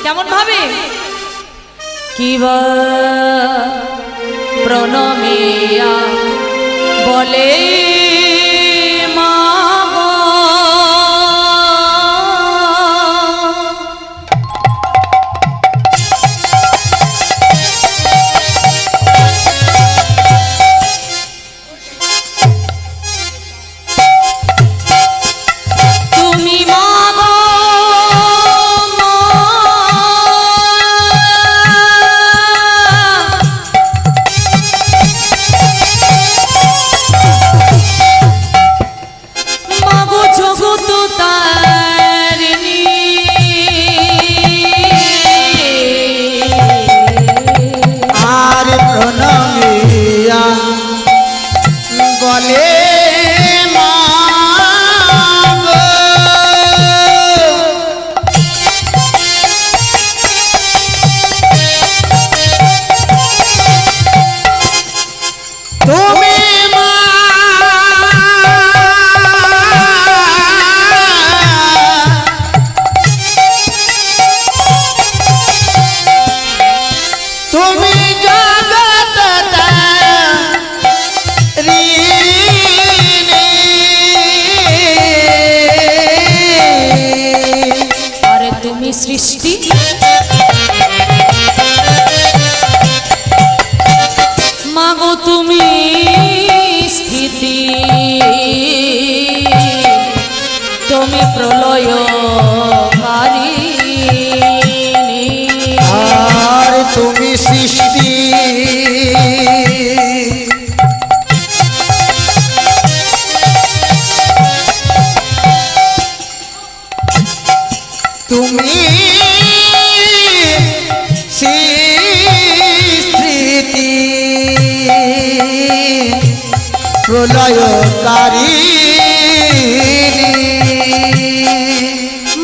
কেমন ভাবে কিবা প্রণমিয়া বলে সৃষ্টি মাগো তুমি স্থিতি তুমি প্রলয়কারী আর তুমি সৃষ্টি তুমি স্মৃতি প্রলয়কারী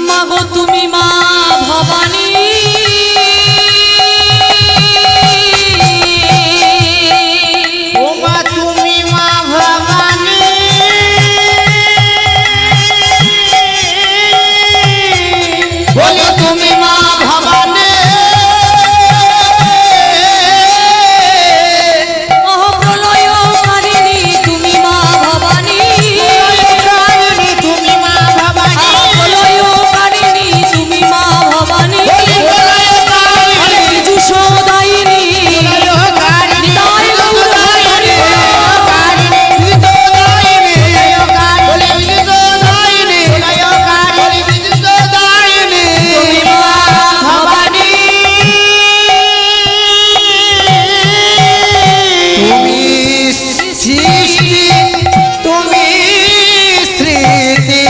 মাগো তুমি মা ভবানী ও মা তুমি মা ভবানী বলে তুমি মা ভবানী মহাপ্রলয়কারিণী তুমি মা ভবানী তুমি মা ভবানী প্রলয়কারিণী তুমি মা ভবানী বিজুষদায়িনী নিতাই গৌর হরি তুমি মা ভবানী তুমি সৃষ্টি তুমি স্মৃতি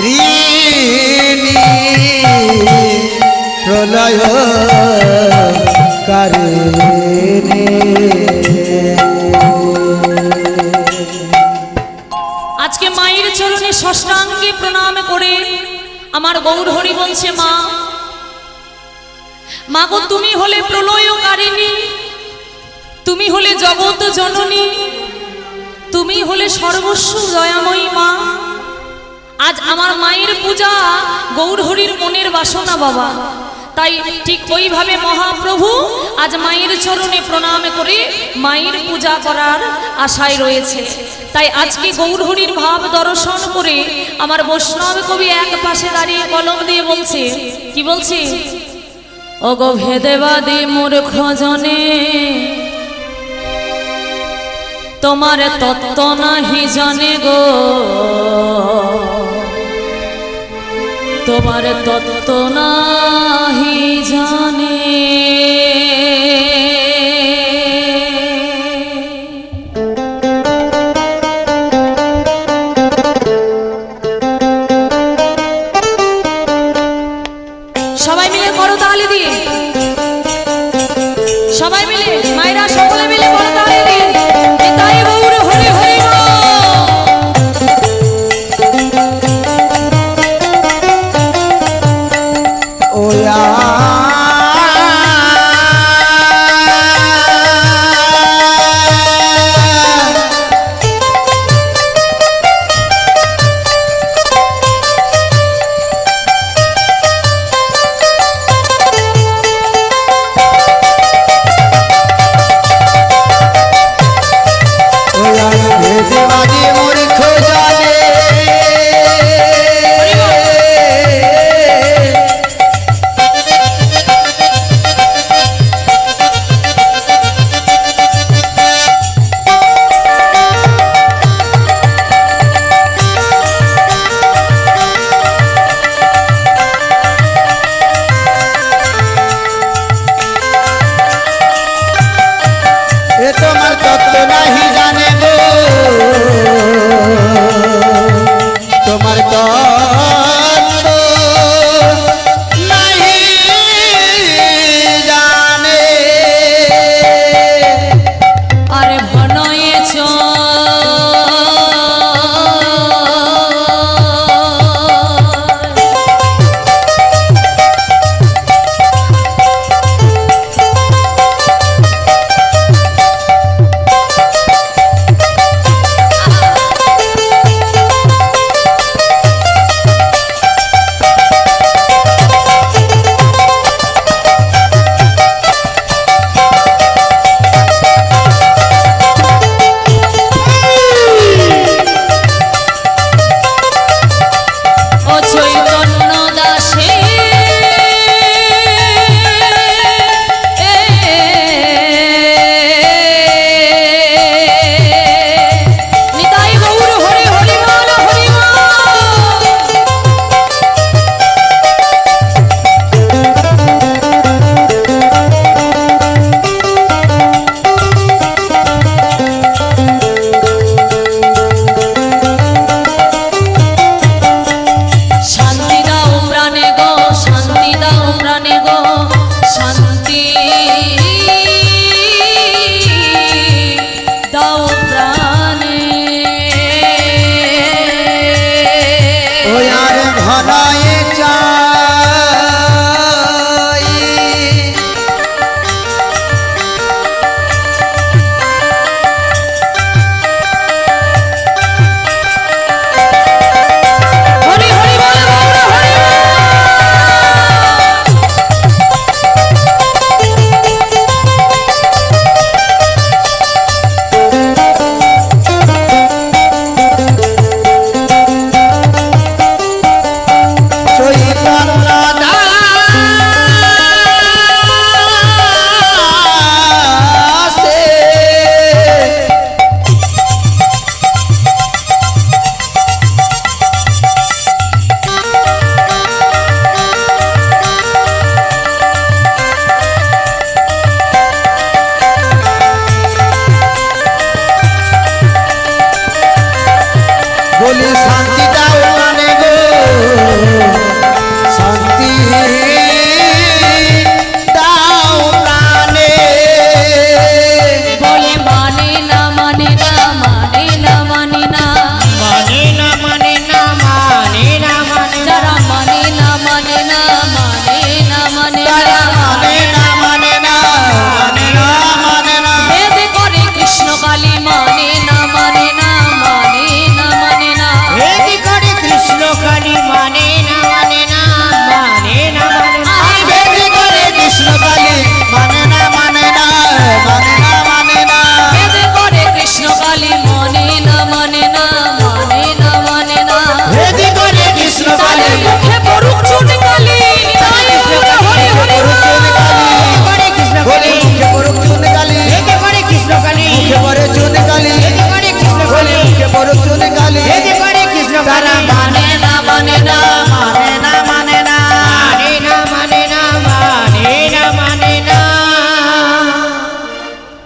প্রলয়কারিণী প্রলয়কারিণী আজকে মায়ের চরণে ষষ্ঠাঙ্গে প্রণাম করে আমার গৌর হরি বলছে মা মাগো তুমি হলে প্রলয়কারিণী তুমি হলে জগৎ জননী তুমি হলে সর্বস্ব দয়াময়ী মা আজ আমার মায়ের পূজা গৌর হরির মনের বাসনা বাবা তাই ঠিক ওইভাবে মহাপ্রভু আজ মায়ের চরণে প্রণাম করে মায়ের পূজা করার আশায় রয়েছে তাই আজকে গৌর হরির ভাব দর্শন করে আমার বৈষ্ণব কবি এক পাশে দাঁড়িয়ে কলম দিয়ে বলছে কি বলছে ওগো ভেদেবাদী মূর্খ জনে তোমার তত্ত্ব নাহি জানে গো তোমার তত্ত্ব নাহি জানে সবাই মিলে করতালি দিয়ে সবাই মিলে মায়েরা সকলে মিলে করতালি দিয়ে নিতাই গৌর হরি হরি ওয়া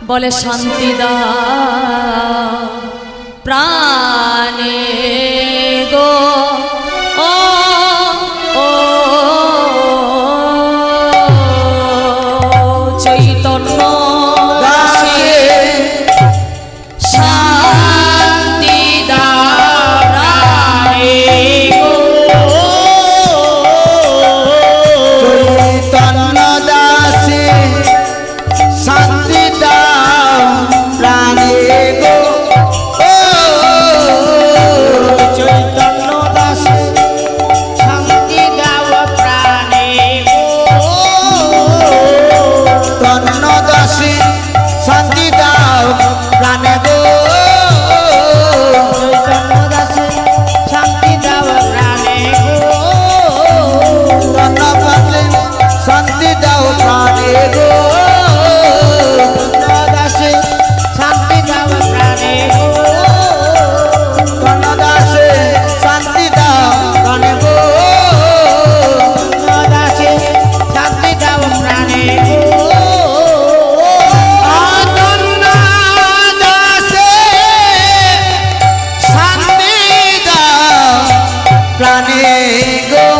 বলে শান্তি দাও প্রাণে গো ও ও চৈতন্য দাসে শান্তি দাও প্রাণে গো চৈতন্য দাসে শান্তি দাও প্রাণে গো ও চৈতন্য দাসে শান্তি দাও প্রাণে গো তন্ন দাসে শান্তি দাও প্রাণে গো চৈতন্য দাসে শান্তি দাও প্রাণে গো তন্ন দাসে শান্তি দাও প্রাণে গো দাসে শান্তি দাও প্রাণে গো দাসে শান্তি দাও প্রাণে গো দাসে শান্তি দাও প্রাণে গো দাসে শান্তি দাও প্রাণে গো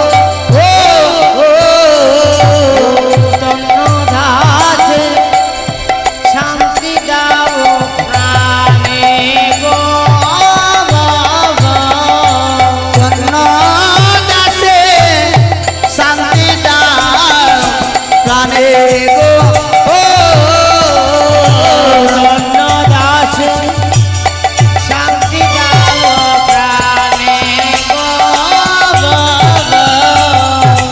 দাসে শান্তি দাও প্রাণে গো তন্ন দাসে শান্তি দাও প্রাণে গো তন্ন দাসে শান্তি দাও প্রাণে গো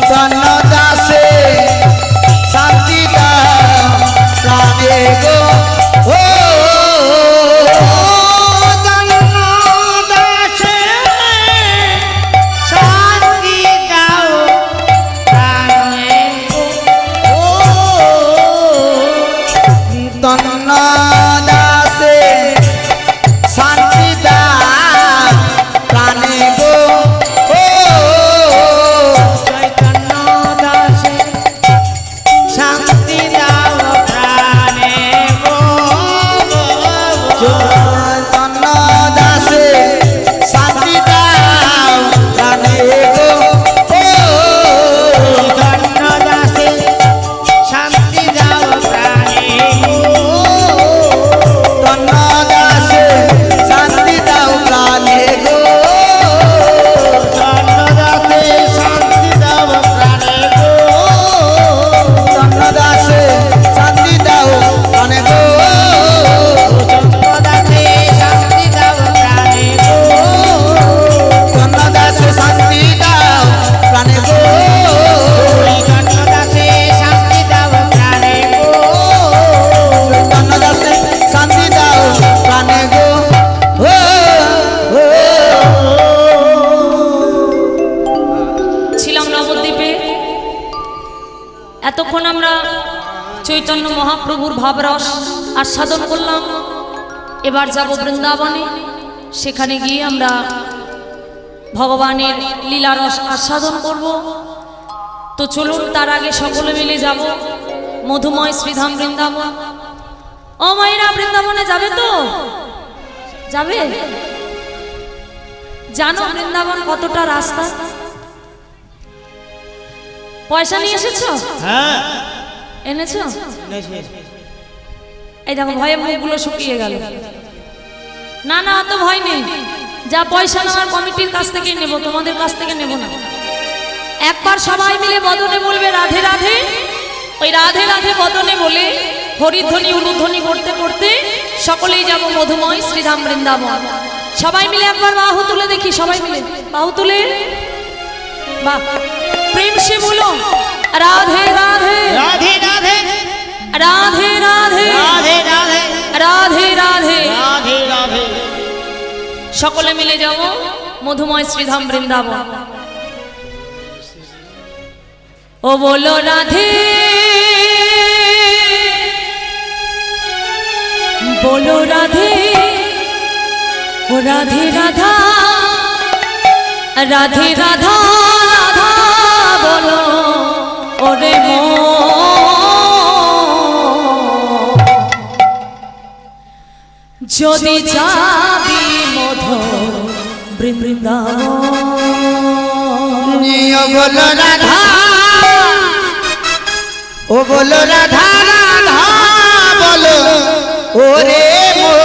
তন্ন দাসে শান্তি দাও প্রাণে গো ও তন্ন দাসে শান্তি দাও প্রাণে গো ও তন্ন দাসে শান্তি দাও প্রাণে গো ও চৈতন্য দাসে শান্তি দাও প্রাণে গো চৈতন্য দাসে শান্তি দাও প্রাণে গো চৈতন্য দাসে শান্তি দাও প্রাণে গো তন্ন দাসে শান্তি দাও প্রাণে গো তন্ন দাসে শান্তি দাও প্রাণে গো তন্ন দাসে শান্তি দাও প্রাণে গো তন্ন দাসে শান্তি দাও প্রাণে গো তন্ন দাসে শান্তি দাও প্রাণে গো তন্ন দাসে শান্তি দাও প্রাণে গো তন্ন দাসে শান্তি দাও প্রাণে গো ছিলাম নবদ্বীপে। এতক্ষণ আমরা চৈতন্য মহাপ্রভুর ভাবরস আস্বাদন করলাম। এবার যাব বৃন্দাবনে, সেখানে গিয়ে আমরা ভগবানের লীলারস আস্বাদন করব। তো চলুন তার আগে সকলে মিলে যাব মধুময় শ্রীধাম বৃন্দাবন। ও মায়েরা, বৃন্দাবনে যাবে তো? যাবে? জানো বৃন্দাবন কতটা রাস্তা? পয়সা নিয়ে এসেছো? হ্যাঁ এনেছো? এই দেখো ভয়ে মুখগুলো শুকিয়ে গেল। না না, অত ভয় নেই। যা পয়সা নেওয়ার কমিটির কাছ থেকেই নেব, তোমাদের কাছ থেকে নেব না। একবার সবাই মিলে বদনে বলবে রাধে রাধে। ওই রাধে রাধে বদনে বলে হরিধ্বনি উলুধ্বনি করতে করতে সকলেই যাব মধুময় শ্রীধাম বৃন্দাবন। সবাই মিলে একবার বাহু তুলে দেখি, সবাই মিলে বাহু তুলে। বাহ, প্রেম সে বলো রাধে রাধে রাধে রাধে রাধে রাধে রাধে রাধে রাধে রাধে। রাধে রাধে সকলে মিলে যাব মধুময় শ্রীধাম বৃন্দাবন। ও বলো রাধে, বলো রাধে, ও রাধে রাধা, রাধে রাধা রাধা বলো ওরে মন। যদি যাবি মধুর বৃন্দাবন। ও বলো রাধা, ও বলো রাধা রাধা বলো ওরে মোর,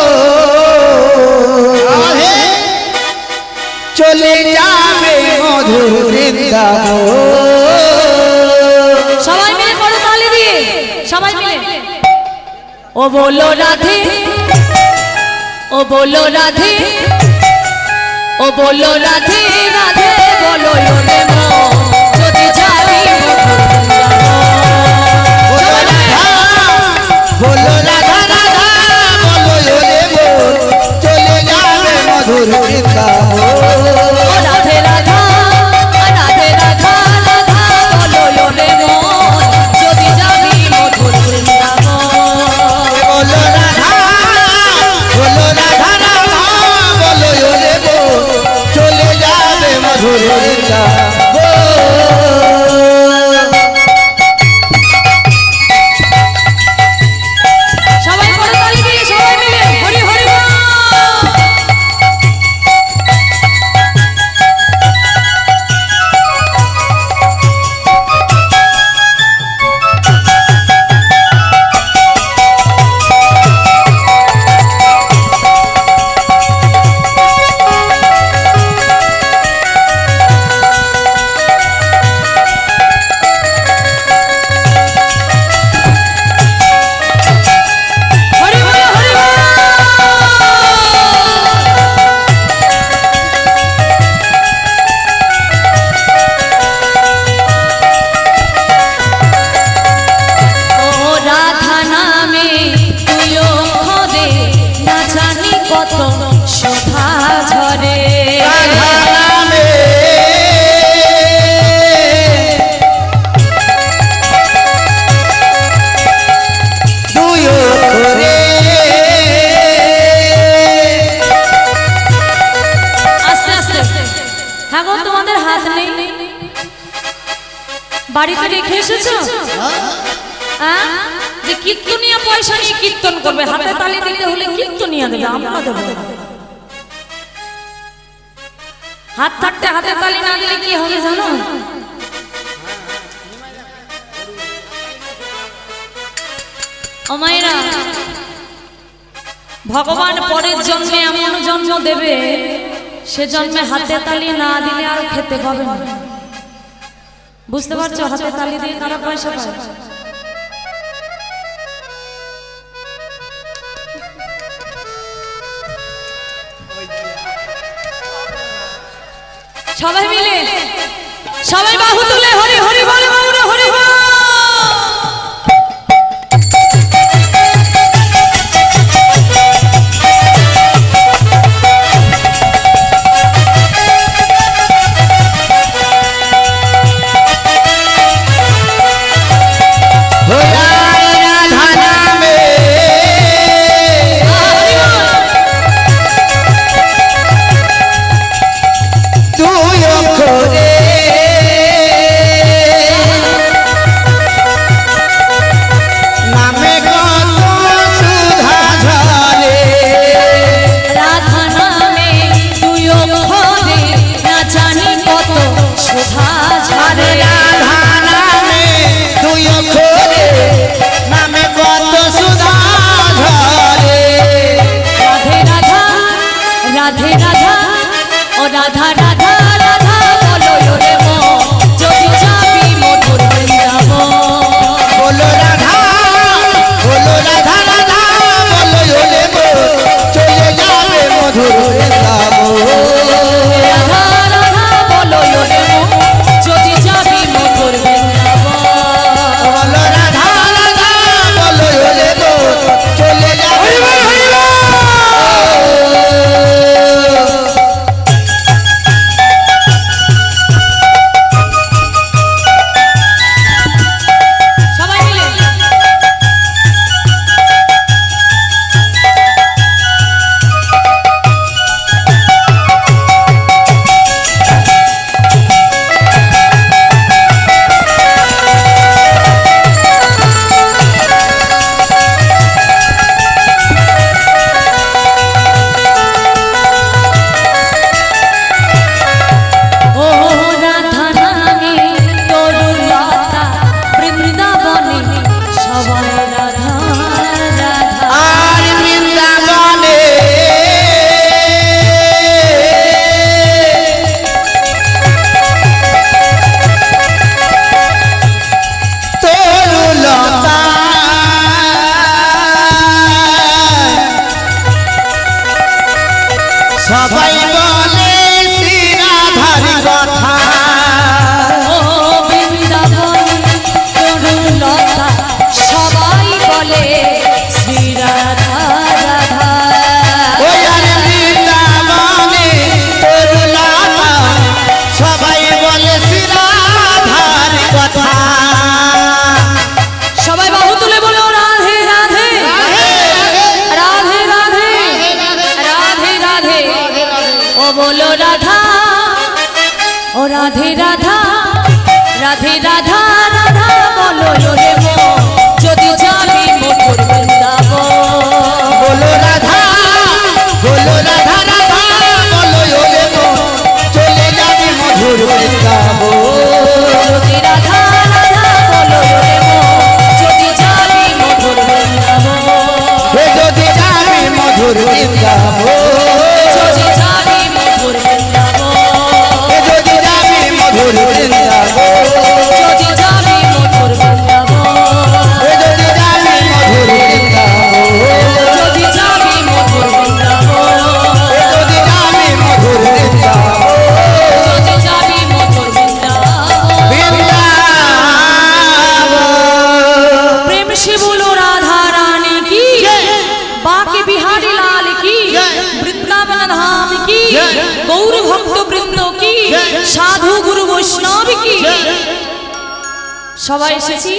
চলে যাবে মধুর বৃন্দাবন। সবাই মিলে করো তালি দিয়ে, সবাই মিলে। ও বলো রাধে, ও বলো রাধে, ও বলো রাধে রাধে বলো ওরে মন, যদি যাবি মধুর বৃন্দাবন। বলো রাধা রাধা বলো ওরে মোর, চলে যাবে মধুর বৃন্দাবন। ও রাধে রাধা, রাধে রাধা রাধা বলো ওরে মন, যদি যাবি মধুর বৃন্দাবন। বলো রাধা, বলো রাধা রাধা বলো ওরে মোর, চলে যাবে মধুর বৃন্দাবন। সবাই করো তালি দিয়ে, সবাই মিলে হরি হরি বল। হরি বল, হরি বল। ও রাধা নামে তুইও খরে, না জানি কত শোভা ঝরে। রাধা নামে দুই করে আস্তে আস্তে। হ্যাঁ গো, তোমাদের হাত নেই, বাড়িতে রেখে এসেছো? হ্যাঁ? যে কীর্তনিয়া পয়সা নিয়ে কীর্তন করবে, হাতে তালি দিতে হলে কীর্তনিয়া দেবে, আমরা দেবো না। হাত থাকতে হাতে তালি না দিলে কি হবে জানো? ও মায়েরা, ভগবান পরের জন্মে এমন জন্ম দেবে, সে জন্মে হাতে তালি না দিলে আর খেতে পাবে না। বুঝতে পারছো? হাতে তালি দিয়ে কারা পয়সা পায়? সবাই মিলে, সবাই বাহু তুলে হরি হরি বলে বাউরে হরি বল। রাধা নামে দুই করে বলে শ্রী রাধা রাধা। ওই আর বৃন্দাবনে তরুলতা সবাই বলে শ্রী রাধার কথা। সবাই বাহু তুলে বলো রাধে রাধে রাধে রাধে রাধে রাধে। ও বলো রাধা, ও রাধে রাধা রাধে রাধা রাধা বলো রে মন, যদি যাবি মধুর বৃন্দাবন। বলো রাধা, বলো রাধা রাধা বলো ওরে মন, চলে যাবি মধুর বৃন্দাবন। যদি রাধা রাধা বলো রে মন, যদি যাবি মধুর বৃন্দাবন। হে যদি যাবি মধুর বৃন্দাবন, যদি যাবি মধুর বৃন্দাবন। হে যদি যাবি মধুর বৃন্দাবন, যদি যাবি মধুর বৃন্দাবন। হে যদি যাবি মধুর বৃন্দাবন, যদি যাবি মধুর বৃন্দাবন। হে যদি যাবি মধুর বৃন্দাবন। যদি যাবি মধুর বৃন্দাবন। প্রেম সে বলো রাধা রানী কি, বাকে বিহারি লাল কি, বৃন্দাবন ধাম কি, গৌর ভক্ত বৃন্দ কি, সাধু গুরু বৈষ্ণব কি। সবাই এসেছি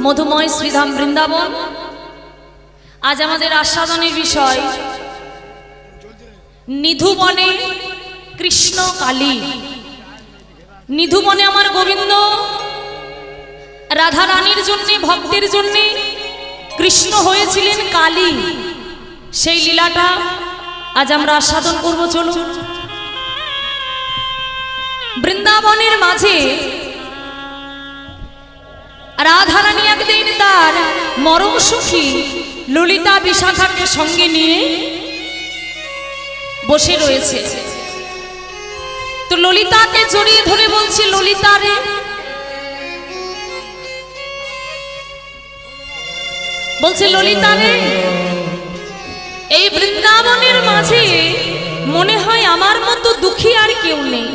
মধুময় শ্রীধাম বৃন্দাবন। আজ আমাদের আস্বাদনের বিষয় নিধুবনে কৃষ্ণ কালী। নিধুবনে আমার গোবিন্দ রাধা রানীর জন্যে, ভক্তের জন্যে কৃষ্ণ হয়েছিলেন কালী। সেই লীলাটা আজ আমরা আস্বাদন করব। চলুন। বৃন্দাবনের মাঝে রাধা রানী একদিন তার মরম সখী ললিতা বিশাখাকে সঙ্গে নিয়ে বসে রয়েছে। তো ললিতাকে জড়িয়ে ধরে বলছে, ললিতা রে, বলছে ললিতা রে, এই বৃন্দাবনের মাঝে মনে হয় আমার মতো দুঃখী আর কেউ নেই।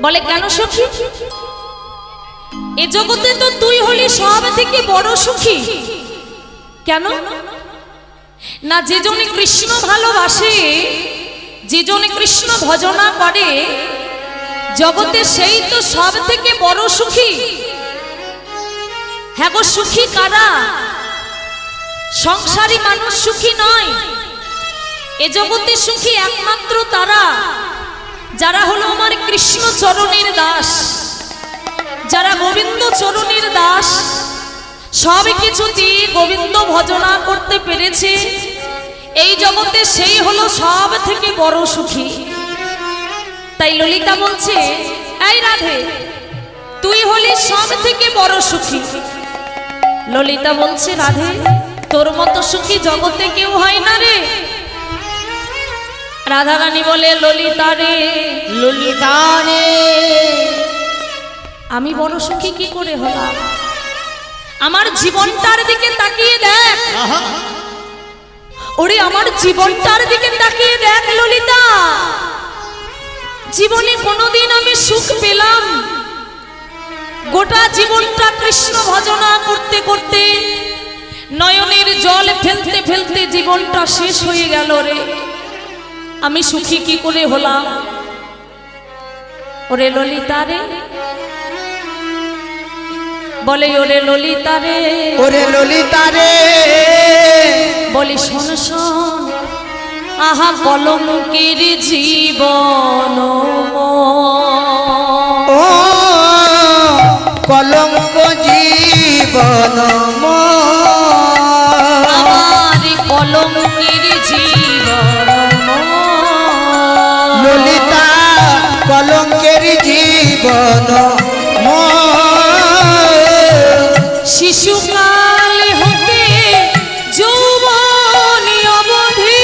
বলে কেন সখী? এ জগতে তো তুই হলি সব থেকে বড় সুখী। কেন না? যে জনে কৃষ্ণ ভালোবাসে, যে জনে কৃষ্ণ ভজনা করে জগতে, সেই তো সব থেকে বড় সুখী। হ্যাঁ গো, সুখী কারা? সংসারী মানুষ সুখী নয়। এ জগতে সুখী একমাত্র তারা যারা হলো আমার কৃষ্ণ চরণের দাস, যারা গোবিন্দ চরণের দাস, সব কিছু দিয়ে গোবিন্দ ভজনা করতে পেরেছে এই জগতে, সেই হলো সব থেকে বড় সুখী। তাই ললিতা বলছে, এই রাধে, তুই হলি সব থেকে বড় সুখী। ললিতা বলছে, রাধে, তোর মতো সুখী জগতে কেউ হয় না রে। রাধা রানী বলে, ললিতা রে, ললিতা রে, আমি বড় সুখী কি করে হলাম? আমার জীবনটার দিকে তাকিয়ে দেখ। ওরে আমার জীবনটার দিকে তাকিয়ে দেখ ললিতা। জীবনে কোনোদিন আমি সুখ পেলাম? গোটা জীবনটা কৃষ্ণ ভজনা করতে করতে, নয়নের জল ফেলতে ফেলতে জীবনটা শেষ হয়ে গেল রে। আমি সুখী কি করে হলাম? ওরে ললিতা রে, বলে ওরে ললিতা রে, ওরে ললিতা রে, বলি শোন শোন, আহা কলঙ্কের জীবন ও কলঙ্ক জীবন আমার কলঙ্কের জীবন। ললিতা কলঙ্কের জীবন শিশুকাল হতে যৌবন অবধি,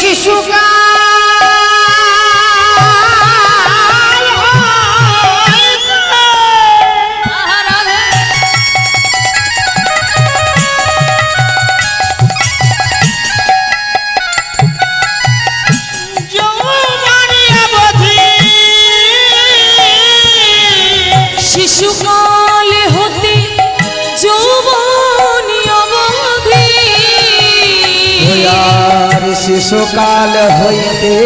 শিশুকাল শিশুকাল হতে যৌবনী অবধি আর শিশুকাল হইতে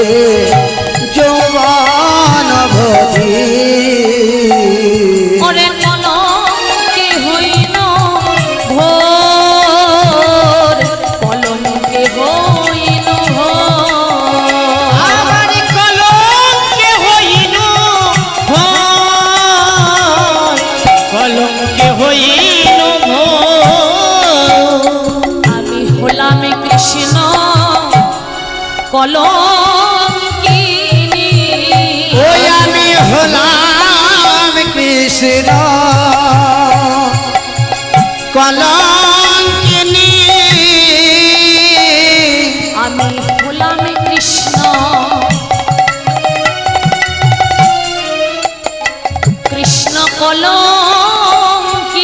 যৌবন অবধি ওরে কলঙ্কে হইল ভোর, কলঙ্কে হইল ভোর। আমার কলঙ্কে হইল ভোর, কলঙ্কে হইল ভোর। আমি হলাম কৃষ্ণ কলঙ্কিনী। ওই আমি হলাম কৃষ্ণ কলঙ্কিনী। আমি হলাম কৃষ্ণ কৃষ্ণ কলঙ্কিনী।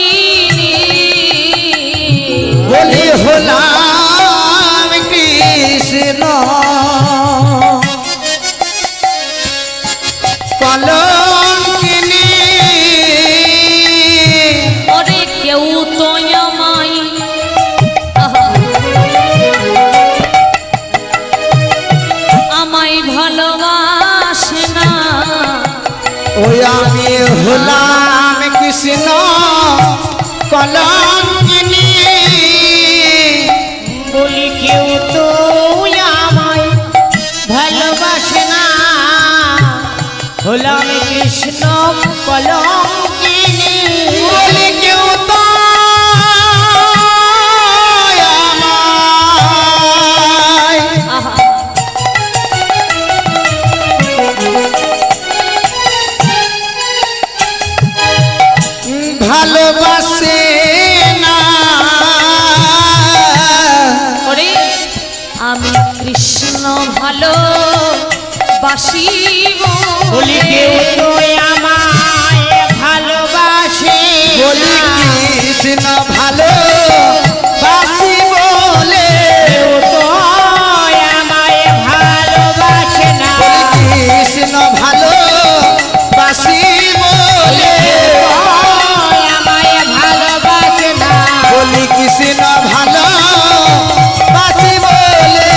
বলি হলাম কৃষ্ণ কলঙ্কিনী। ওরে কেউ তো আমায় আমায় ভালোবাসে না। ওই আমি হলাম কৃষ্ণ কলঙ্কিনী। বলি কেউ তো আমায় ভালোবাসে না, হলাম কৃষ্ণ কলঙ্কিনী। বলি কেউ তো আমায় আহা, ভালোবাসে না। ওরে আমি কৃষ্ণ ভালো বাসিব। বলি কেউ তো আমায় ভালোবাসে বলি না, কৃষ্ণ ভালো বাসি বলে। কেউ তো আমায় ভালোবাসে না, বলি কৃষ্ণ ভালো বাসি বলে। আমায় ভালোবাসে না, বলি কৃষ্ণ ভালো বাসি বলে।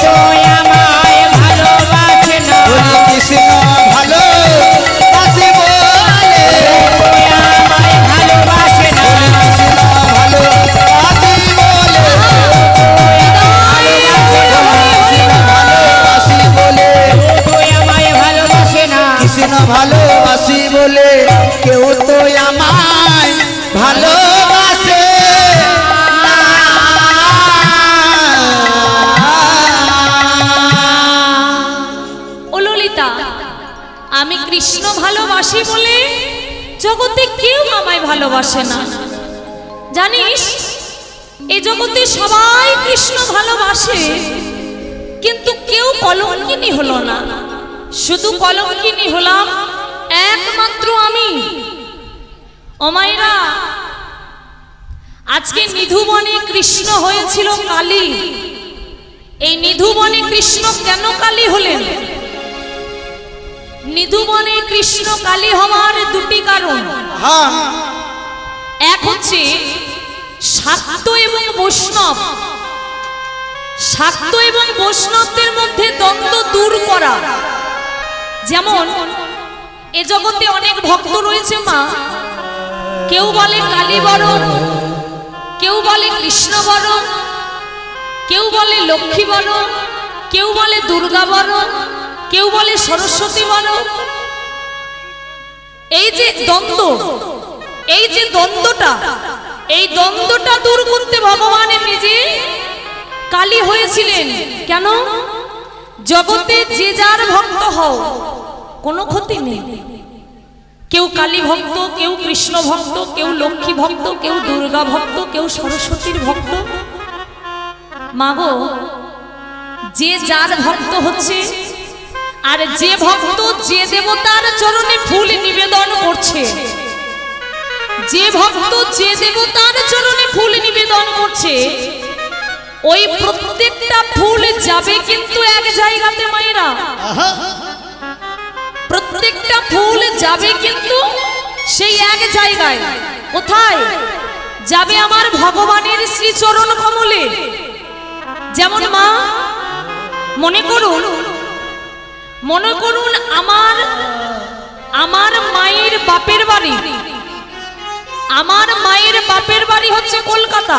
তো আমায় ভালোবাসে না, বলি কৃষ্ণ ভালো বাসি বলে। আমায় ভালোবাসে না, বলি কৃষ্ণ ভালো বাসি বলে। ভালোবাসি বলে। তো আমায় ভালোবাসে না। কৃষ্ণ ভালোবাসি বলে কেউ তো আমায় ভালোবাসে না। ও ললিতা, আমি কৃষ্ণ ভালোবাসি বলে জগতে কেউ আমায় ভালোবাসে না। জানিস, এই জগতে সবাই কৃষ্ণ ভালোবাসে, কিন্তু কেউ কলঙ্কিনী হলো না। শুধু কলঙ্কিনী হলাম একমাত্র আমি। ও মায়েরা, আজকে নিধুবনে কৃষ্ণ হয়েছিল কালী। এই নিধুবনে কৃষ্ণ কেন কালী হলেন? নিধুবনে কৃষ্ণ কালী হওয়ার দুটি কারণ। হ্যাঁ, এক হচ্ছে শাক্ত এবং বৈষ্ণব। শাক্ত এবং বৈষ্ণবদের মধ্যে দ্বন্দ্ব দূর করা। যেমন এ জগতে অনেক ভক্ত রয়েছে মা, কেউ বলে কালী বরণ, কেউ বলে কৃষ্ণ বরণ, কেউ বলে লক্ষ্মী বরণ, কেউ বলে দুর্গা বরণ, কেউ বলে সরস্বতী বরণ। এই যে দ্বন্দ্ব, এই যে দ্বন্দ্বটা, এই দ্বন্দ্বটা দূর করতে ভগবান নিজে কালী হয়েছিলেন। কেন? জগতে যে যার ভক্ত হও, কোনো ক্ষতি নেই। কেউ কালী ভক্ত, কেউ কৃষ্ণ ভক্ত, কেউ লক্ষ্মী ভক্ত, কেউ দুর্গা ভক্ত, কেউ সরস্বতীর ভক্ত। মাগো, যে যার ভক্ত হচ্ছে, আর যে ভক্ত যে দেবতার চরণে ফুল নিবেদন করছে, যে ভক্ত যে দেবতার চরণে ফুল নিবেদন করছে, ওই প্রত্যেকটা ফুল যাবে কিন্তু এক জায়গাতে মায়েরা। প্রত্যেকটা ফুল যাবে কিন্তু সেই এক জায়গায়। কোথায়? যাবে আমার ভগবানের শ্রীচরণ কমলে। যেমন মা, মনে করুন আমার মায়ের বাপের বাড়ি, আমার মায়ের বাপের বাড়ি হচ্ছে কলকাতা,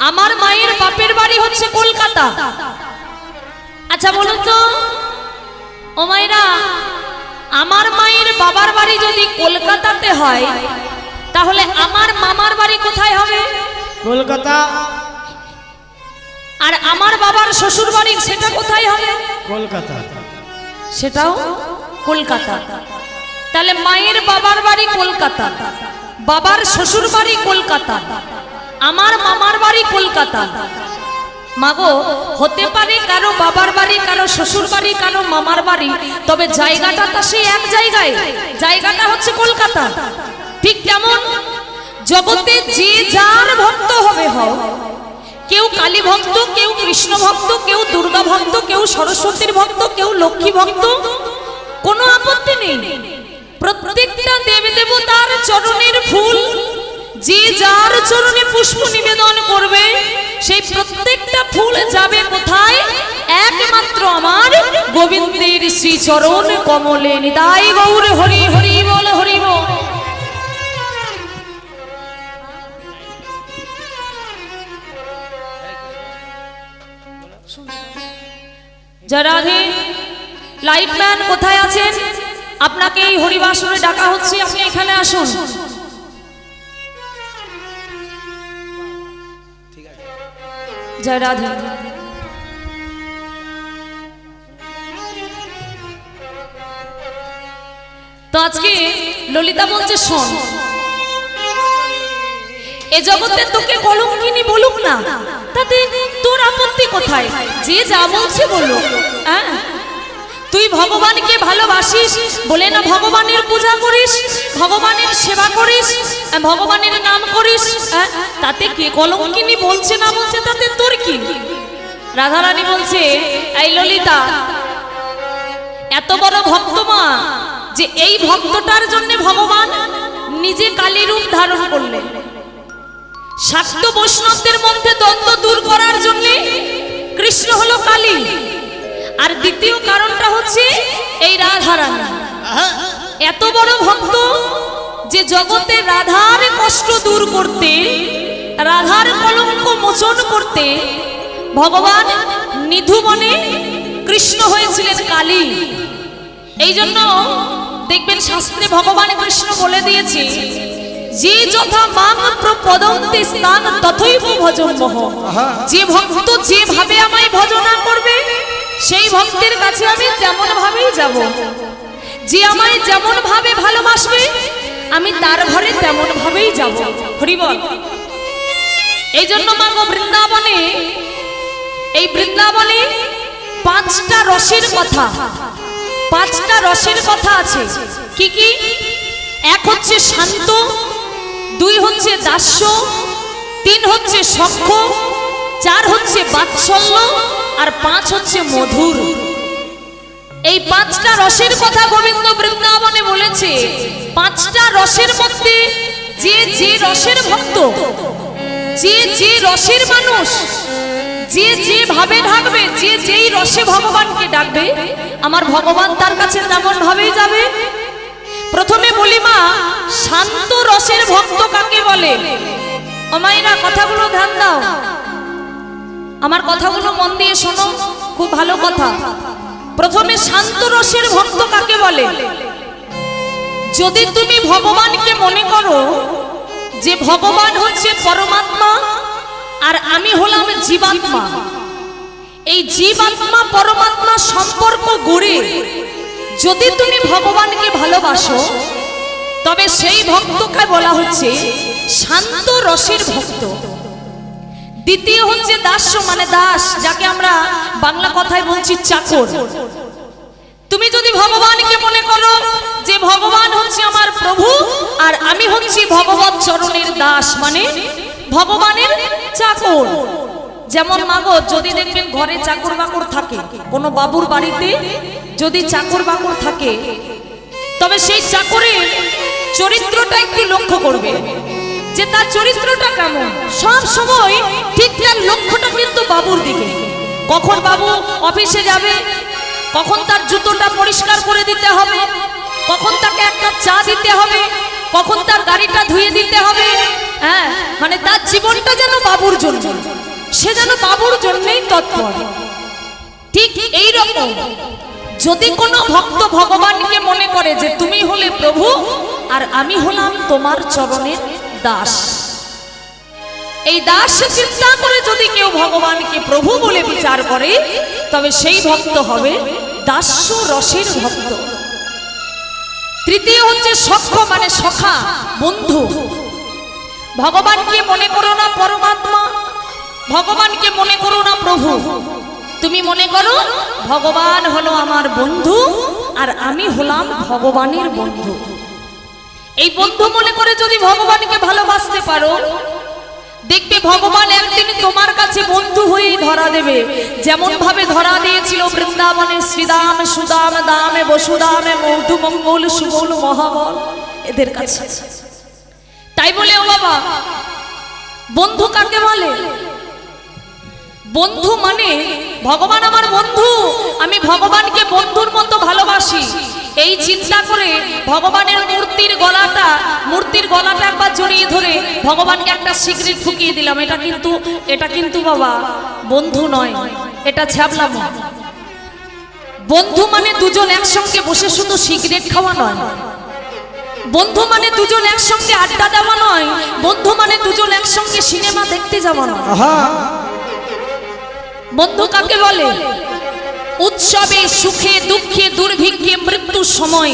আমার মায়ের বাপের বাড়ি হচ্ছে কলকাতা। আচ্ছা বলুন তো ও মায়েরা, আমার মায়ের বাবার বাড়ি যদি কলকাতাতে হয় তাহলে আমার মামার বাড়ি কোথায় হবে? কলকাতা। আর আমার বাবার শ্বশুর বাড়ি সেটা কোথায় হবে? কলকাতা। সেটাও কলকাতা। তাহলে মায়ের বাবার বাড়ি কলকাতা, বাবার শ্বশুর বাড়ি কলকাতা, আমার মামার বাড়ি কলকাতা। মাগো, হতে পারে কারো বাবার বাড়ি, কারো শ্বশুর বাড়ি, কারো মামার বাড়ি, তবে জায়গাটা তো সেই এক জায়গায়, জায়গাটা হচ্ছে কলকাতা। ঠিক তেমন জগতে যে যার ভক্ত হবে হও, কেউ কালী ভক্ত, কেউ কৃষ্ণ ভক্ত, কেউ দুর্গা ভক্ত, কেউ সরস্বতীর ভক্ত, কেউ লক্ষ্মী ভক্ত, কোনো আপত্তি নেই। প্রত্যেকটা দেবী দেবতার চরণের ফুল যে যার চরণে পুষ্প নিবেদন করবে, সেই প্রত্যেকটা ফুল যাবে কোথায়? একমাত্র আমার গোবিন্দের শ্রীচরণ কমলে। নিতাই গৌর হরি হরি বল, হরি বল। জয় রাধে। লাইটম্যান কোথায় আছেন? আপনাকে এই হরিবাসনে ডাকা হচ্ছে, আপনি এখানে আসুন। জয় রাধে। তো আজকে ললিতা বলছে, শোন, এ জগতে তোকে কলঙ্কিনী বলুক না, তাতে তোর আপত্তি কোথায়? যে যা বলছে বলুক। হ্যাঁ, তুই ভগবানকে ভালোবাসিস বলে না ভগবানের পূজা করিস, ভগবানের সেবা করিস, ভগবানের নাম করিস, তাতে কে কলঙ্কিনী বলছে না বলছে তাতে তোর কি? রাধারানী বলছে, এই ললিতা, এত বড় ভক্ত মা, যে এই ভক্তটার জন্য ভগবান নিজে কালী রূপ ধারণ করলেন। শাক্ত বৈষ্ণবদের মধ্যে দ্বন্দ্ব দূর করার জন্য কৃষ্ণ হলো কালী। আর দ্বিতীয় কারণটা হচ্ছে এই রাধারানী। এত বড় ভক্ত যে জগতে রাধার কষ্ট দূর করতে, রাধার কলঙ্ক মোচন করতে ভগবান নিধুবনে কৃষ্ণ হয়েছিলেন কালী। এই জন্য দেখবেন শাস্ত্রে ভগবান কৃষ্ণ বলে দিয়েছে, যে যথা মাং প্রপদন্তি স্থান তথৈব ভজনমহ। যে ভক্ত যেভাবে আমায় ভজনা করবে, সেই ভক্তের কাছে আমি তেমন ভাবেই যাব। যে আমায় যেমন ভাবে ভালোবাসবে, আমি তার ঘরে তেমন ভাবেই যাব। হরি বল। এই জন্য মাগো বৃন্দাবনে, এই বৃন্দাবনে পাঁচটা রসের কথা, পাঁচটা রসের কথা আছে। কি কি? এক হচ্ছে শান্ত, দুই হচ্ছে দাস্য, তিন হচ্ছে সখ্য, চার হচ্ছে বাৎসল্য, আর পাঁচ হচ্ছে মধুর। এই পাঁচটা রসের কথা গোবিন্দ বৃন্দাবনে বলেছে। পাঁচটা রসের মধ্যে যে যে রসের ভক্ত, যে যে রসের মানুষ, যে যে ভাবে ডাকবে, যে যেই রসে ভগবানকে ডাকবে, আমার ভগবান তার কাছে তেমন ভাবেই যাবে। প্রথমে বলি মা, শান্ত রসের ভক্ত কাকে বলে? ও মায়েরা, কথাগুলো ধ্যান দাও, আমার কথাগুলো মন দিয়ে শোনো, খুব ভালো কথা। প্রথমে শান্ত রসের ভক্ত কাকে বলে? যদি তুমি ভগবানকে মনে করো যে ভগবান হচ্ছে পরমাত্মা আর আমি হলাম জীবাত্মা, এই জীবাত্মা পরমাত্মা সম্পর্ক গড়ে যদি তুমি ভগবানকে ভালোবাসো, তবে সেই ভক্তকে বলা হচ্ছে শান্ত রসের ভক্ত। দ্বিতীয় হচ্ছে দাস্য, মানে দাস, যাকে আমরা বাংলা কথায় বলছি চাকর। তুমি যদি ভগবানকে মনে করো যে ভগবান হচ্ছে আমার প্রভু আর আমি হচ্ছি ভগবত চরণের দাস, মানে ভগবানের চাকর। যেমন মাগো, যদি দেখবেন ঘরে চাকর বাকর থাকে, কোনো বাবুর বাড়িতে যদি চাকর বাকর থাকে, তবে সেই চাকরের চরিত্রটা একটু লক্ষ্য করবে যে তার চরিত্রটা কেমন। সব সময় ঠিক তার লক্ষ্যটা কিন্তু বাবুর দিকে। কখন বাবু অফিসে যাবে, কখন তার জুতোটা পরিষ্কার করে দিতে হবে, কখন তাকে এক কাপ চা দিতে হবে, কখন তার গাড়িটা ধুয়ে দিতে হবে। হ্যাঁ, মানে তার জীবনটা যেন বাবুর জন্য, সে যেন বাবুর জন্যই তৎপর। ঠিক এই রকম যদি কোনো ভক্ত ভগবানকে মনে করে যে তুমি হলে প্রভু আর আমি হলাম তোমার চরণের দাস, এই দাস চিন্তা করে যদি কেউ ভগবানকে প্রভু বলে বিচার করে, তবে সেই ভক্ত হবে দাস্য রসের ভক্ত। তৃতীয় হচ্ছে সখ্য, মানে সখা, বন্ধু। ভগবানকে মনে করো না পরমাত্মা, ভগবানকে মনে করো না প্রভু, তুমি মনে করো ভগবান হলো আমার বন্ধু আর আমি হলাম ভগবানের বন্ধু। এই বন্ধু মনে করে যদি ভগবানকে ভালোবাসতে পারো, দেখবে ভগবান একদিন তোমার কাছে বন্ধু হয়ে ধরা দেবে, যেমন ভাবে ধরা দিয়েছিল বৃন্দাবনে শ্রীদাম, সুদাম, দামে, বসুদামে, মৌধু, মঙ্গল, সুবল, মহাবল এদের কাছে। তাই বলে ও বাবা, বন্ধু কাকে বলে? বন্ধু মানে ভগবান আমার বন্ধু, আমি ভগবানকে বন্ধুর মতো ভালোবাসি, এই চিন্তা করে ভগবানের মূর্তির গলাটা একবার জড়িয়ে ধরে ভগবানকে একটা সিগারেট ফুকিয়ে দিলাম, এটা কিন্তু বাবা বন্ধু নয়, এটা ছ্যাবলামো। বন্ধু মানে দুজন একসঙ্গে বসে শুধু সিগারেট খাওয়া নয়, বন্ধু মানে দুজন একসঙ্গে আড্ডা দেওয়া নয়, বন্ধু মানে দুজন একসঙ্গে সিনেমা দেখতে যাওয়া নয়। বন্ধু কাকে বলে? উৎসবে, সুখে, দুঃখে, দুর্ভিক্ষে, মৃত্যুর সময়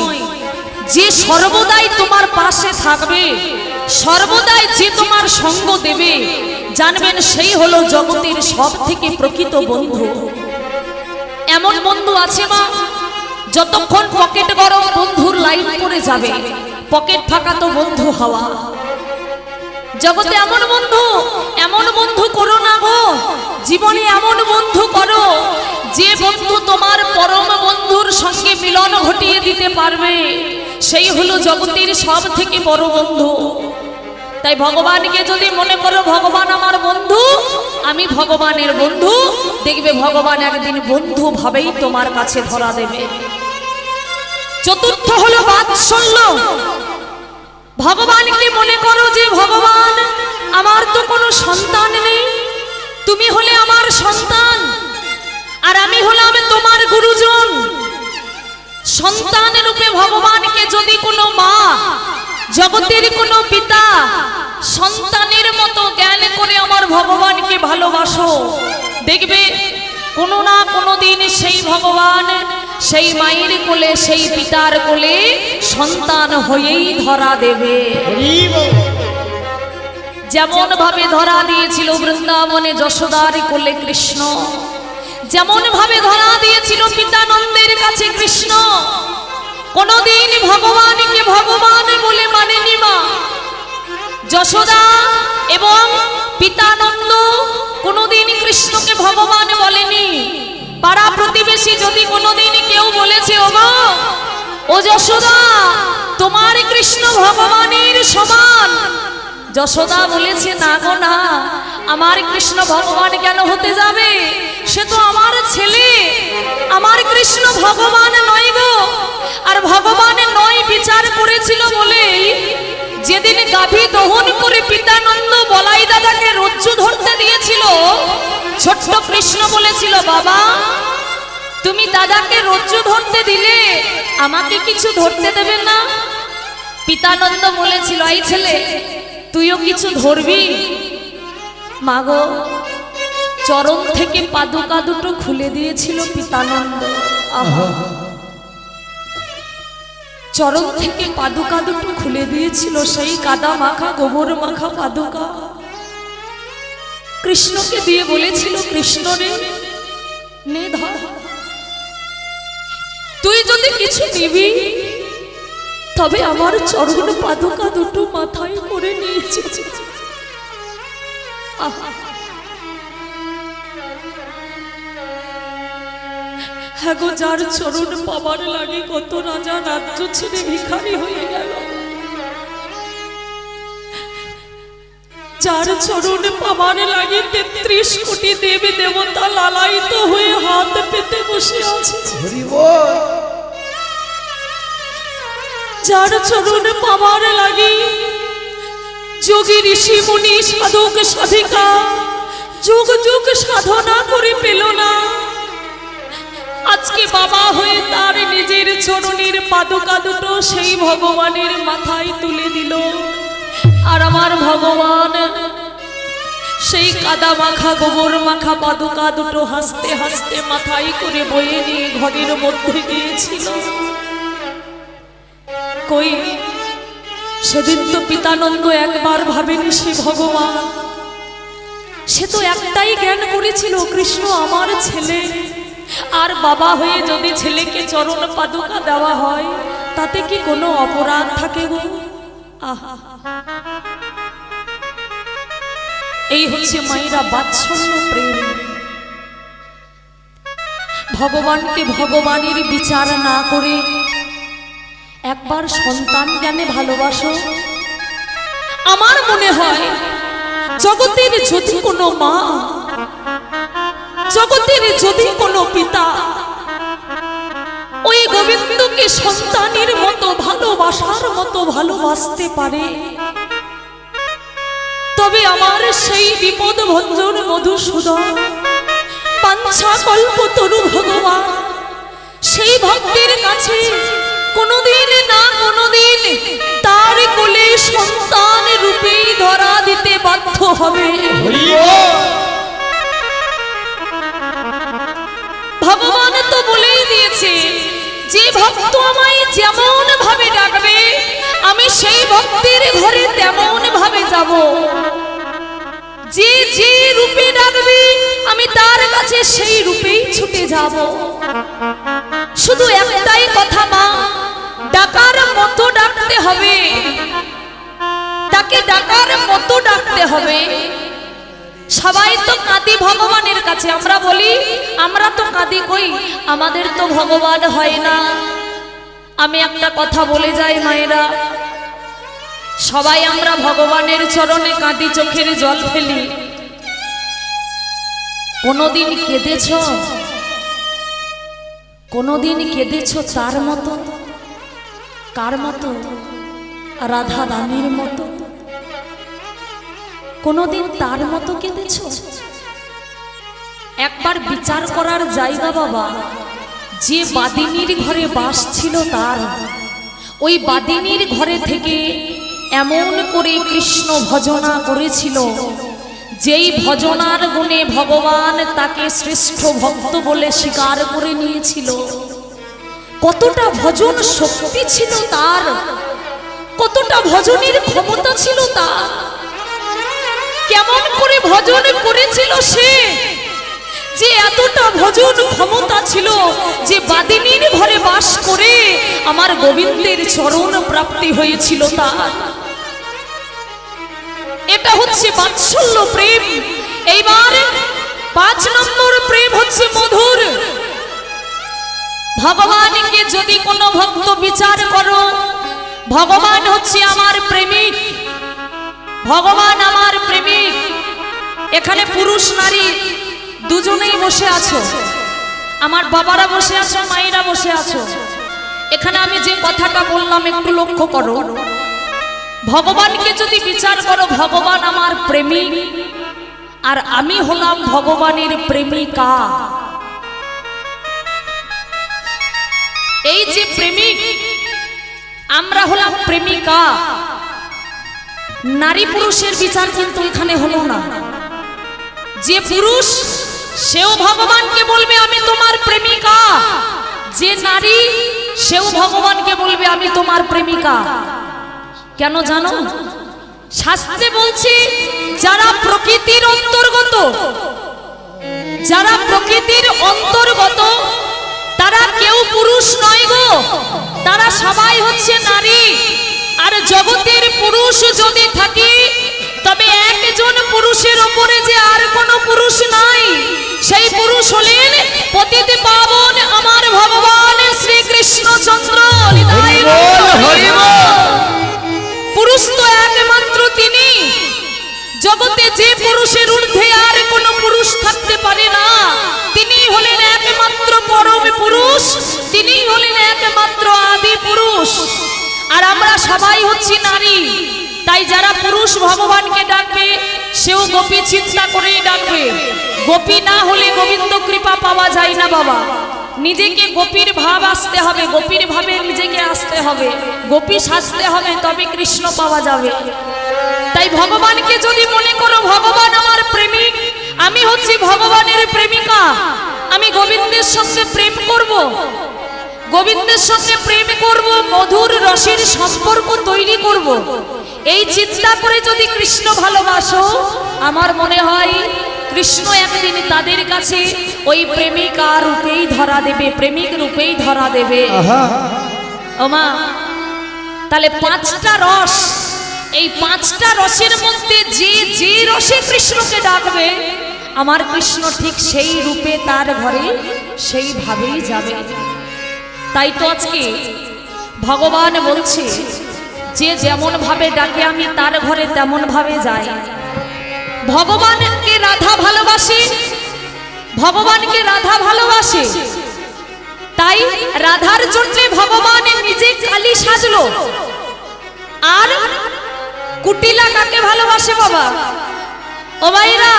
যে সর্বদাই তোমার পাশে থাকবে, সর্বদাই যে তোমার সঙ্গ দেবে, জানবেন সেই হলো জগতের সব থেকে প্রকৃত বন্ধু। এমন বন্ধু আছে মা, যতক্ষণ পকেট গরম বন্ধুর লাইন পড়ে যাবে, পকেট ফাঁকা তো বন্ধু হওয়া। জগতে এমন বন্ধু করো না গো, জীবনে এমন বন্ধু করো যে বন্ধু তোমার পরম বন্ধুর সঙ্গে মিলন ঘটিয়ে দিতে পারবে, সেই হলো জগতের সব থেকে বড় বন্ধু। তাই ভগবানকে যদি মনে করো ভগবান আমার বন্ধু, আমি ভগবানের বন্ধু, দেখবে ভগবান একদিন বন্ধু ভাবেই তোমার কাছে ধরা দেবে। চতুর্থ হলো বাৎসল্য। ভগবানকে মনে করো যে ভগবান আমার তো কোনো সন্তান নেই, তুমি হলে আমার সন্তান আর আমি হলাম তোমার গুরুজন। সন্তান রূপে ভগবানকে যদি কোনো মা, জগতের কোনো পিতা সন্তানের মতো জ্ঞান করে আমার ভগবানকে ভালোবাসো, দেখবে কোনো না কোনো দিন সেই ভগবান সেই মায়ের কোলে, সেই পিতার কোলে সন্তান হয়েই ধরা দেবে। যেমন ভাবে ধরা দিয়েছিল বৃন্দাবনে যশোদার কোলে কৃষ্ণ, যেমন ভাবে ধরা দিয়েছিল পিতানন্দের কাছে কৃষ্ণ। কোনদিন ভগবানকে ভগবান বলে মানেনি মা। যশোদা এবং পিতানন্দ কোনদিন কৃষ্ণকে ভগবান বলেনি। পাড়া প্রতিবেশী যদি কোনদিন কেউ বলেছে ওগো ও যশোদা তোমার কৃষ্ণ ভগবানের সমান, যশোদা বলেছে না গো না, আমার কৃষ্ণ ভগবান কেন হতে যাবে, সে তো আমার ছেলে, আমার কৃষ্ণ ভগবান নয় গো। আর ভগবান নয় বিচার করেছিল বলেই যেদিন গাভী দহন করে পিতানন্দ বলাই দাদাকে রজ্জু ধরতে দিয়েছিল, ছোট্ট কৃষ্ণ বলেছিল বাবা তুমি দাদাকে রজ্জু ধরতে দিলে আমাকে কিছু ধরতে দেবে না? পিতানন্দ বলেছিল এই ছেলে তুইও কিছু ধরবি? মাগো চরণ থেকে পাদুকা দুটো খুলে দিয়েছিল পিতানন্দ। আহা, চরণ থেকে পাদুকা দুটো খুলে দিয়েছিল, সেই কাদা মাখা গোবর মাখা পাদুকা কৃষ্ণকে দিয়ে বলেছিল কৃষ্ণ রে নে ধর, তুই যদি কিছু নিবি তবে আমার চরণ পাদুকা দুটো মাথায় করে নিয়েছিস। হ্যাঁ গো, যার চরণ পাবার লাগে কত রাজা রাজ্য ছেড়ে ভিখারি হয়ে গেল, যার চরণে পাবার লাগে 33 কোটি দেবী দেবতা লালায়িত হয়ে হাত পেতে বসে আছে, হরি বল। যার চরণে পাবার লাগে যোগী ঋষি মুনি সাধক সাধিকা যুগ যুগ সাধনা করে পেল না, আজকে বাবা হয়ে তার নিজের চরণের পাদুকা দুটো সেই ভগবানের মাথায় তুলে দিল। আর আমার ভগবান সেই কাদা মাখা গোবর মাখা পাদুকা দুটো হাসতে হাসতে মাথায় করে বয়ে নিয়ে ঘরের মধ্যে গিয়েছিল। কই সেদিন তো পিতানন্দ একবার ভাবেনি সে ভগবান, সে তো একটাই জ্ঞান করেছিল কৃষ্ণ আমার ছেলে, আর বাবা হয়ে যদি ছেলেকে চরণ পাদুকা দেওয়া হয় তাতে কি কোনো অপরাধ থাকে গো? আহা, এই হচ্ছে মায়েরা বাৎসল্য প্রেম। ভগবানকে ভগবানের বিচার না করে একবার সন্তান জ্ঞানে ভালোবাসো। আমার মনে হয় জগতের যদি কোনো মা, জগতের যদি কোনো পিতা ওই গোবিন্দকে সন্তানের মতো ভালোবাসার মতো ভালোবাসতে পারে, তবে আমার সেই বিপদ ভঞ্জন মধুসূদন পাঞ্ছা কল্পতরু ভগবান সেই ভক্তের কাছে কোনোদিন না কোনোদিন তার কোলে সন্তান রূপেই ধরা দিতে বাধ্য হবে। ভগবান তো বলেই দিয়েছে যে ভক্ত আমায় যেমন ভাবে ডাকবে আমি সেই ভক্তের ঘরে তেমন ভাবে যাব, যে যে রূপে ডাকবে আমি তার কাছে সেই রূপেই ছুটে যাব। শুধু একটাই কথা মা, ডাকার মতো ডাকতে হবে, তাকে ডাকার মতো ডাকতে হবে। সবাই তো কাঁদি ভগবানের কাছে, আমরা বলি আমরা তো কাঁদি, কই আমাদের তো ভগবান হয় না। আমি একটা কথা বলে যাই মায়েরা, সবাই আমরা ভগবানের চরণে কাঁদি, চোখের জল ফেলি, কোনোদিন কেঁদেছ? কোনোদিন কেঁদেছ তার মতো? কার মতো? রাধা রানীর মতো? কোনোদিন তার মতো কেঁদেছ? একবার বিচার করার জায়গা বাবা, যে বাদিনীর ঘরে বাস ছিল তার, ওই বাদিনীর ঘরে থেকে এমন করে কৃষ্ণ ভজনা করেছিল, যেই ভজনার গুণে ভগবান তাকে শ্রেষ্ঠ ভক্ত বলে স্বীকার করে নিয়েছিল। কতটা ভজন শক্তি ছিল তার, কতটা ভজনের ক্ষমতা ছিল তার, কেমন করে ভজন করেছিল সে, যে এতটা ভজন ক্ষমতা ছিল যে বাদিনীর ঘরে বাস করে আমার গোবিন্দের চরণ প্রাপ্তি হয়েছিল তার। এটা হচ্ছে বাৎসল্য প্রেম। এইবার 5 নম্বর প্রেম হচ্ছে মধুর। ভগবানকে যদি কোনো ভক্ত বিচার করো, ভগবান হচ্ছে আমার প্রেমিক, ভগবান আমার প্রেমিক। এখানে পুরুষ নারী দুজনেই বসে আছো, আমার বাবারা বসে আছো, মায়েরা বসে আছো। এখানে আমি যে কথাটা বললাম একটু লক্ষ্য করো। ভগবানকে যদি বিচার করো, ভগবান আমার প্রেমিক আর আমি হলাম ভগবানের প্রেমিকা। এই যে প্রেমিক, আমরা হলাম প্রেমিকা। নারী পুরুষের বিচার কিন্তু এখানে হলো না। যে পুরুষ সেও ভগবানকে বলবে আমি তোমার প্রেমিকা, যে নারী সেও ভগবানকে বলবে আমি তোমার প্রেমিকা। কেন জানো? শাস্ত্রে বলছে যারা প্রকৃতির অন্তর্গত, যারা প্রকৃতির অন্তর্গত তারা কেউ পুরুষ নয় গো, তারা সবাই হচ্ছে নারী। আর জগতের পুরুষ যদি থাকে তবে একজন পুরুষের উপরে যে আর কোনো পুরুষ নাই, সেই পুরুষ হলেন পতিত পাবন আমার ভগবান শ্রীকৃষ্ণচন্দ্র। পুরুষ তো একমাত্র তিনি, জগতে যে পুরুষের ঊর্ধ্বে আর কোনো পুরুষ থাকতে পারে না, তিনি হলেন একমাত্র পরম পুরুষ, তিনি হলেন একমাত্র আদি পুরুষ। আর আমরা সবাই হচ্ছি নারী, তাই যারা পুরুষ ভগবানকে ডাকবে সেও গোপী চিন্তা করেই ডাকবে। গোপী না হলে গোবিন্দ কৃপা পাওয়া যায় না বাবা। নিজেকে গোপীর ভাব আসতে হবে, গোপীর ভাবে নিজেকে আসতে হবে, গোপী সাজতে হবে, তবে কৃষ্ণ পাওয়া যাবে। তাই ভগবানকে যদি মনে করো ভগবান আমার প্রেমিক, আমি হচ্ছি ভগবানের প্রেমিকা, আমি গোবিন্দের সঙ্গে প্রেম করব, গোবিন্দের সঙ্গে প্রেম করব, মধুর রসের সম্পর্ক তৈরি করব, এই চিন্তা করে যদি কৃষ্ণ ভালোবাসো, আমার মনে হয় কৃষ্ণ একদিন তাদের কাছে ওই প্রেমিকা রূপেই ধরা দেবে, প্রেমিক রূপেই ধরা দেবে। ওমা, তাহলে পাঁচটা রস, এই পাঁচটা রসের মধ্যে যে যে রসে কৃষ্ণকে ডাকবে, আমার কৃষ্ণ ঠিক সেই রূপে তার ঘরে সেইভাবেই যাবে। তাই তো আজকে ভগবান বলছে যে যেমন ভাবে ডাকে আমি তার ঘরে তেমন ভাবে যাই। ভগবানকে রাধা ভালোবাসে, ভগবানকে রাধা ভালোবাসে, তাই রাধার জন্য ভগবান নিজে কালী সাজলো। আর কুটিলা কাকে ভালোবাসে বাবা? ও ভাইরা,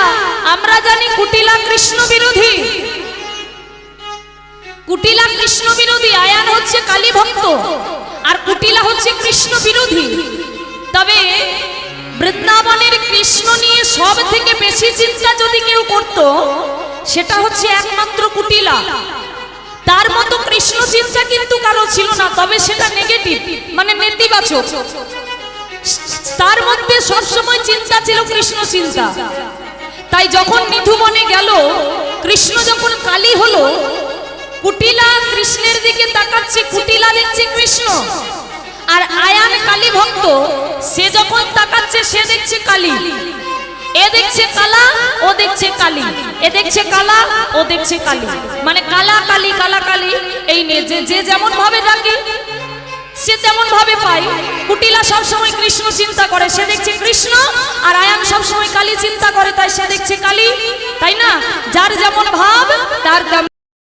আমরা জানি কুটিলা কৃষ্ণ বিরোধী, কুটিলা কৃষ্ণ বিরোধী, আয়ান হচ্ছে কালী ভক্ত, আর কুটিলা হচ্ছে কৃষ্ণ বিরোধী। তবে বৃন্দাবনের কৃষ্ণ নিয়ে সব থেকে বেশি চিন্তা যদি কেউ করত, সেটা হচ্ছে একমাত্র কুটিলা। তার মতো কৃষ্ণ চিন্তা কিন্তু কারো ছিল না, তবে সেটা নেগেটিভ, মানে নেতিবাচক। তার মধ্যে সবসময় চিন্তা ছিল কৃষ্ণ চিন্তা। তাই যখন নিধুবনে গেল, কৃষ্ণ যখন কালী হলো, কুটিলা কৃষ্ণের দিকে তাকাচ্ছে, কুটিলা দেখছে কৃষ্ণ, আর আয়ান কালী ভক্ত, সে যখন তাকাচ্ছে সে দেখছে কালী, এ দেখছে কালা, ও দেখছে কালী, এ দেখছে কালা, ও দেখছে কালী, মানে কালা কালী কালা কালী। এই নে যে যেমন ভাবে ডাকে সে তেমন ভাবে পায়। কুটিলা সব সময় কৃষ্ণ চিন্তা করে, সে দেখছে কৃষ্ণ, আর আয়ান সব সময় কালী চিন্তা করে, তাই সে দেখছে কালী। তাই না? যার যেমন ভাব তার